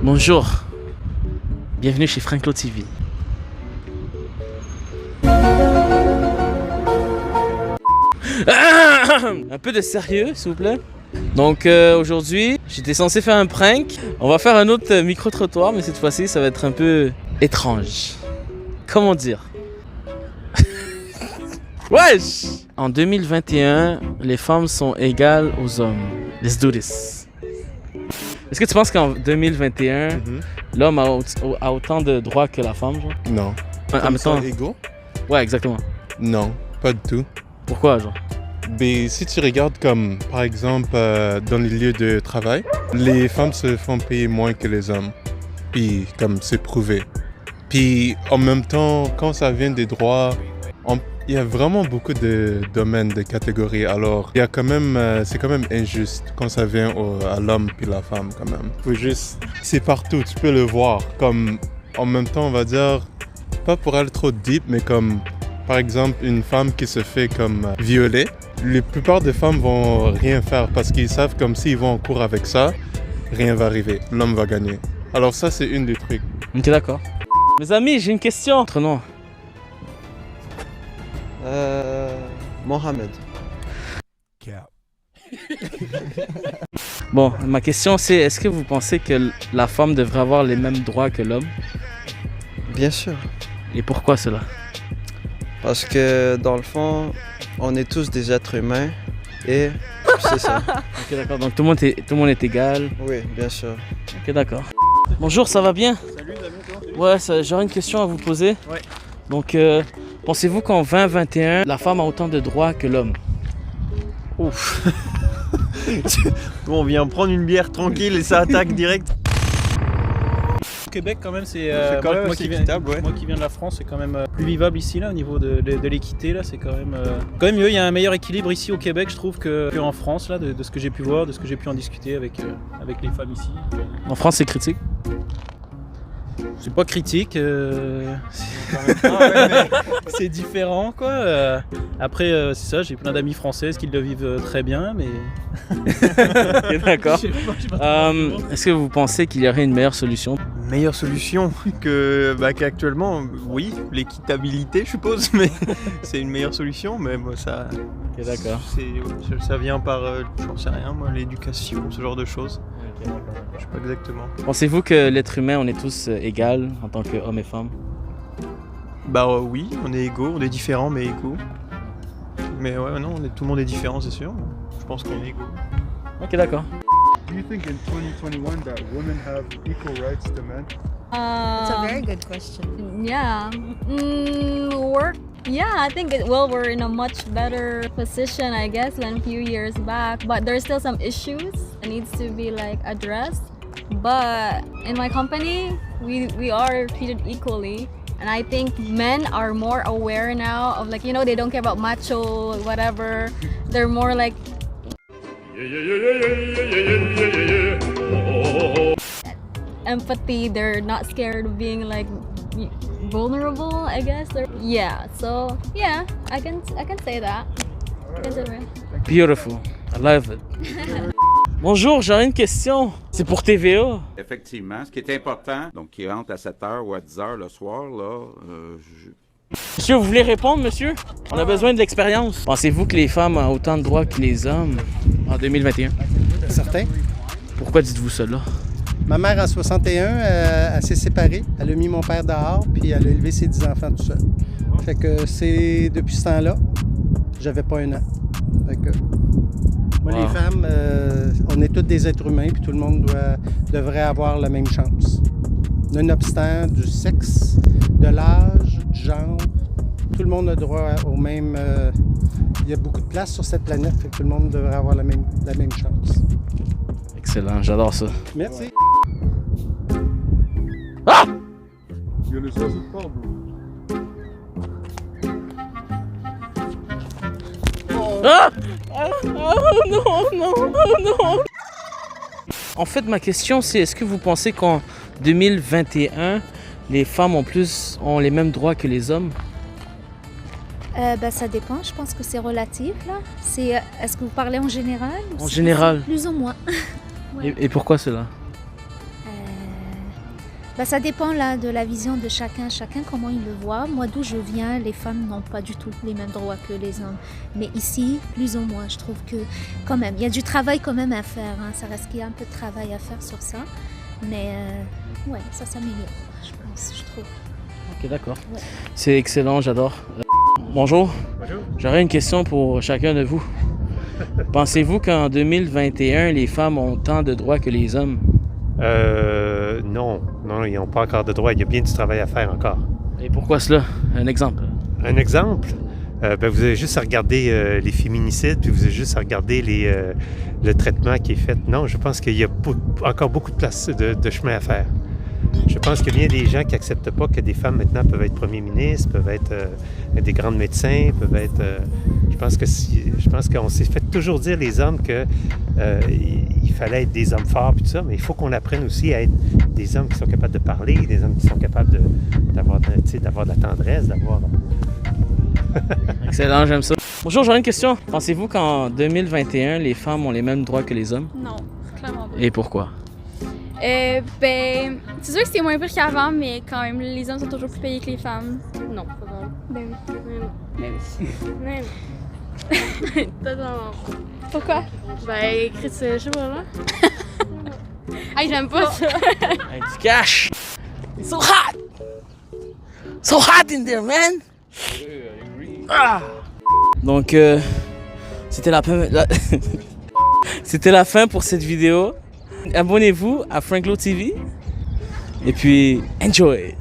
Bonjour, bienvenue chez Franklin TV. Un peu de sérieux, s'il vous plaît. Donc aujourd'hui, j'étais censé faire un prank. On va faire un autre micro-trottoir, mais cette fois-ci, ça va être un peu étrange. Comment dire? Wesh! En 2021, les femmes sont égales aux hommes. Let's do this. Est-ce que tu penses qu'en 2021, l'homme a autant de droits que la femme, genre? Non. En même temps... égaux? Ouais, exactement. Non, pas du tout. Pourquoi, genre? Mais si tu regardes comme, par exemple, dans les lieux de travail, les femmes se font payer moins que les hommes. Puis, comme c'est prouvé. Puis, en même temps, quand ça vient des droits, il y a vraiment beaucoup de domaines, de catégories. Alors, il y a quand même, c'est quand même injuste quand ça vient à l'homme puis la femme, quand même. Faut juste, c'est partout, tu peux le voir. Comme, en même temps, on va dire, pas pour aller trop deep, mais comme, par exemple, une femme qui se fait comme violer. La plupart des femmes vont rien faire parce qu'ils savent comme s'ils vont en cours avec ça, rien va arriver, l'homme va gagner. Alors ça, c'est une des trucs. Ok, d'accord. Mes amis, j'ai une question. Votre nom? Mohamed. Bon, ma question c'est, est-ce que vous pensez que la femme devrait avoir les mêmes droits que l'homme? Bien sûr. Et pourquoi cela? Parce que dans le fond, on est tous des êtres humains et c'est ça. Ok, d'accord. Donc tout le monde est égal. Oui, bien sûr. Ok, d'accord. Bonjour, ça va bien? Salut, toi? Ouais, j'aurais une question à vous poser. Ouais. Donc, pensez-vous qu'en 2021, la femme a autant de droits que l'homme? Ouf. On vient prendre une bière tranquille et ça attaque direct. Au Québec quand même c'est quand même assez équitable, ouais. Moi qui viens de la France, c'est quand même plus vivable ici là au niveau de l'équité là, c'est quand même mieux. Il y a un meilleur équilibre ici au Québec, je trouve, qu'en France là, de ce que j'ai pu voir, de ce que j'ai pu en discuter avec les femmes ici. En France, c'est critique? C'est pas critique, c'est différent quoi. Après c'est ça, j'ai plein d'amis françaises qui le vivent très bien, mais... Ok, d'accord. Est-ce que vous pensez qu'il y aurait une meilleure solution? Meilleure solution qu'actuellement, oui, l'équitabilité je suppose, mais c'est une meilleure solution, mais moi ça... Ok, d'accord. Ça vient par, j'en sais rien moi, l'éducation, ce genre de choses. Ok, d'accord. Je sais pas exactement. Pensez-vous que l'être humain, on est tous égaux en tant qu'hommes et femmes? Oui, on est égaux, on est différents mais égaux. Mais ouais, non, tout le monde est différent, c'est sûr. Je pense qu'on est égaux. Ok, d'accord. Do you think in 2021 that women have equal rights to men? It's a very good question. Yeah. I think we're in a much better position, I guess, than a few years back. But there's still some issues that needs to be addressed. But in my company, we are treated equally. And I think men are more aware now of they don't care about macho, whatever. They're more empathy. They're not scared of being vulnerable, I guess. So I can say that. Beautiful. I love it. Bonjour, j'aurais une question. C'est pour TVA. Effectivement, ce qui est important, donc qui rentre à 7h ou à 10h le soir, là, Monsieur, vous voulez répondre, monsieur? On a besoin de l'expérience. Pensez-vous que les femmes ont autant de droits que les hommes en 2021? Certain. Pourquoi dites-vous cela? Ma mère, en 61, elle s'est séparée. Elle a mis mon père dehors, puis elle a élevé ses 10 enfants tout seul. Fait que c'est depuis ce temps-là, j'avais pas un an. Fait que... Moi, les femmes, on est tous des êtres humains, puis tout le monde devrait avoir la même chance. Nonobstant du sexe, de l'âge, du genre, tout le monde a droit au même... il y a beaucoup de place sur cette planète, fait que tout le monde devrait avoir la même chance. Excellent, j'adore ça. Merci. Ah! Il y a les oiseaux de port, bro. Ah! Non! En fait, ma question c'est, est-ce que vous pensez qu'en 2021, les femmes ont les mêmes droits que les hommes? Ça dépend, je pense que c'est relatif là. Est-ce que vous parlez en général? En général. Plus ou moins. Ouais. Et pourquoi cela? Bah, ça dépend là de la vision de chacun comment il le voit. Moi, d'où je viens, les femmes n'ont pas du tout les mêmes droits que les hommes. Mais ici, plus ou moins, je trouve que quand même, il y a du travail quand même à faire. Hein. Ça reste qu'il y a un peu de travail à faire sur ça. Mais ouais, ça s'améliore, je pense, je trouve. Ok, d'accord. Ouais. C'est excellent, j'adore. Bonjour. Bonjour. J'aurais une question pour chacun de vous. Pensez-vous qu'en 2021, les femmes ont autant de droits que les hommes? Non, ils n'ont pas encore de droit. Il y a bien du travail à faire encore. Et pourquoi cela? Un exemple. Un exemple, vous avez juste à regarder les féminicides, puis vous avez juste à regarder le traitement qui est fait. Non, je pense qu'il y a encore beaucoup de place de chemin à faire. Je pense qu'il y a bien des gens qui n'acceptent pas que des femmes maintenant peuvent être premiers ministres, peuvent être des grands médecins, peuvent être... je pense qu'on s'est fait toujours dire, les hommes, que il fallait être des hommes forts et tout ça, mais il faut qu'on apprenne aussi à être des hommes qui sont capables de parler, des hommes qui sont capables d'avoir de la tendresse, d'avoir... Excellent, j'aime ça. Bonjour, j'aurais une question. Pensez-vous qu'en 2021, les femmes ont les mêmes droits que les hommes? Non, clairement pas. Et pourquoi? Ben, c'est sûr que c'est moins pire qu'avant, mais quand même, les hommes sont toujours plus payés que les femmes. Non, pas vraiment. Ben oui. Ben oui. Mais non. Totalement. Pourquoi? Ben, écrit, je sais pas, là. Hey, j'aime pas ça. Hey, du cash! It's so hot! So hot in there, man! Ah! Donc, c'était c'était la fin pour cette vidéo. Abonnez-vous à Franklo TV et puis enjoy!